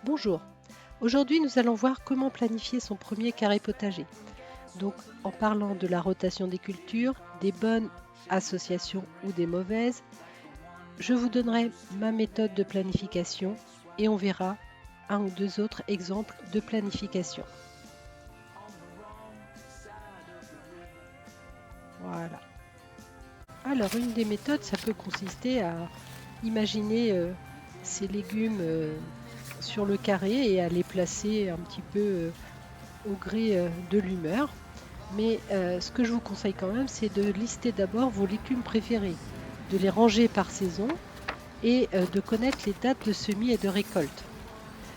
Bonjour, aujourd'hui nous allons voir comment planifier son premier carré potager. Donc en parlant de la rotation des cultures, des bonnes associations ou des mauvaises, je vous donnerai ma méthode de planification et on verra un ou deux autres exemples de planification. Voilà. Alors une des méthodes, ça peut consister à imaginer ces légumes sur le carré et à les placer un petit peu au gré de l'humeur. Mais ce que je vous conseille quand même, c'est de lister d'abord vos légumes préférés, de les ranger par saison et de connaître les dates de semis et de récolte.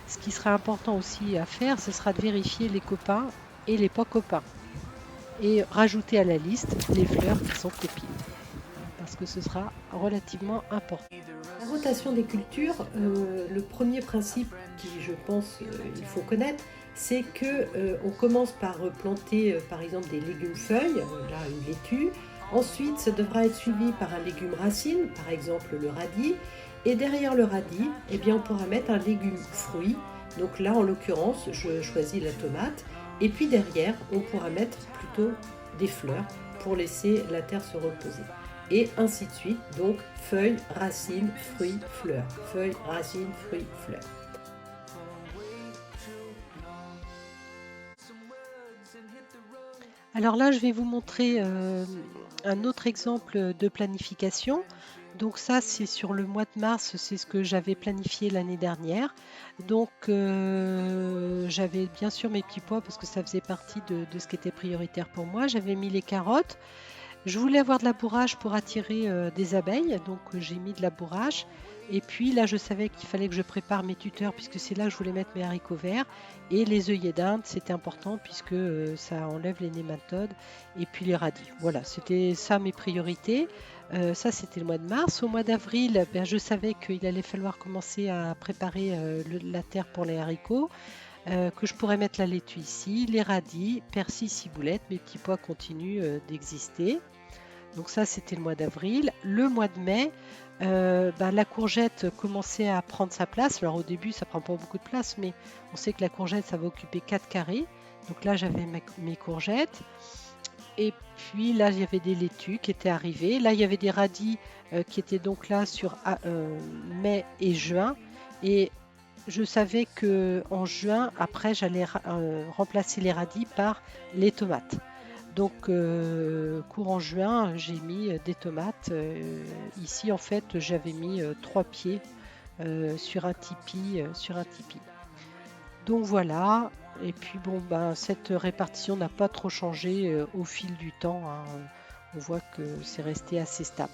Ce qui sera important aussi à faire, ce sera de vérifier les copains et les pas copains et rajouter à la liste les fleurs qui sont copines, parce que ce sera relativement important. La rotation des cultures, le premier principe qui, je pense, il faut connaître, c'est que on commence par planter, par exemple, des légumes feuilles, là une laitue. Ensuite, ça devra être suivi par un légume racine, par exemple le radis. Et derrière le radis, eh bien, on pourra mettre un légume fruit. Donc là, en l'occurrence, je choisis la tomate. Et puis derrière, on pourra mettre plutôt des fleurs pour laisser la terre se reposer et ainsi de suite. Donc feuilles, racines, fruits, fleurs. Feuilles, racines, fruits, fleurs. Alors là, je vais vous montrer un autre exemple de planification. Donc ça, c'est sur le mois de mars, c'est ce que j'avais planifié l'année dernière. Donc j'avais bien sûr mes petits pois parce que ça faisait partie de ce qui était prioritaire pour moi. J'avais mis les carottes. Je voulais avoir de labourage pour attirer des abeilles, donc j'ai mis de labourage. Et puis là, je savais qu'il fallait que je prépare mes tuteurs puisque c'est là que je voulais mettre mes haricots verts. Et les œillets d'Inde, c'était important puisque ça enlève les nématodes. Et puis les radis. Voilà, c'était ça mes priorités. Ça, c'était le mois de mars. Au mois d'avril, ben, je savais qu'il allait falloir commencer à préparer la terre pour les haricots. Que je pourrais mettre la laitue ici, les radis, persil, ciboulette. Mes petits pois continuent d'exister. Donc ça, c'était le mois d'avril. Le mois de mai, la courgette commençait à prendre sa place. Alors au début, ça prend pas beaucoup de place, mais on sait que la courgette, ça va occuper 4 carrés. Donc là, j'avais mes courgettes. Et puis là, il y avait des laitues qui étaient arrivées. Là, il y avait des radis qui étaient donc là sur mai et juin. Et je savais que en juin, après, j'allais remplacer les radis par les tomates. Donc, courant juin, j'ai mis des tomates. Ici, en fait, j'avais mis 3 pieds sur un tipi. Donc voilà. Et puis bon, ben, cette répartition n'a pas trop changé au fil du temps, hein. On voit que c'est resté assez stable.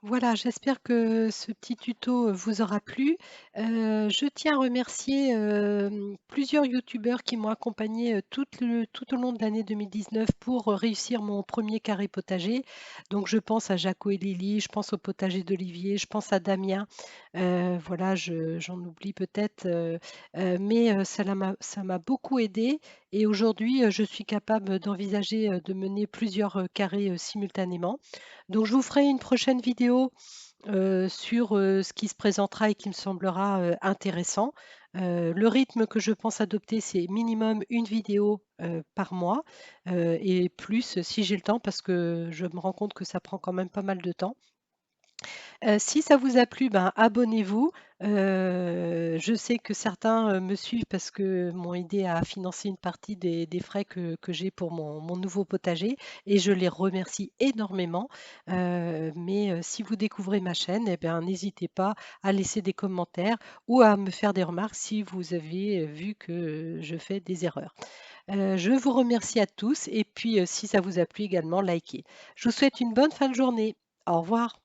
Voilà, j'espère que ce petit tuto vous aura plu. Je tiens à remercier plusieurs youtubeurs qui m'ont accompagné tout au long de l'année 2019 pour réussir mon premier carré potager. Donc je pense à Jaco et Lily, je pense au potager d'Olivier, je pense à Damien. Voilà, j'en oublie peut-être, mais ça m'a beaucoup aidé et aujourd'hui je suis capable d'envisager de mener plusieurs carrés simultanément. Donc je vous ferai une prochaine vidéo sur ce qui se présentera et qui me semblera intéressant. Le rythme que je pense adopter, c'est minimum une vidéo par mois et plus si j'ai le temps parce que je me rends compte que ça prend quand même pas mal de temps. Si ça vous a plu, ben, abonnez-vous. Je sais que certains, me suivent parce que m'ont aidé à financer une partie des frais que j'ai pour mon nouveau potager et je les remercie énormément. Mais si vous découvrez ma chaîne et bien, n'hésitez pas à laisser des commentaires ou à me faire des remarques si vous avez, vu que je fais des erreurs. Je vous remercie à tous et puis, si ça vous a plu également, likez. Je vous souhaite une bonne fin de journée. Au revoir.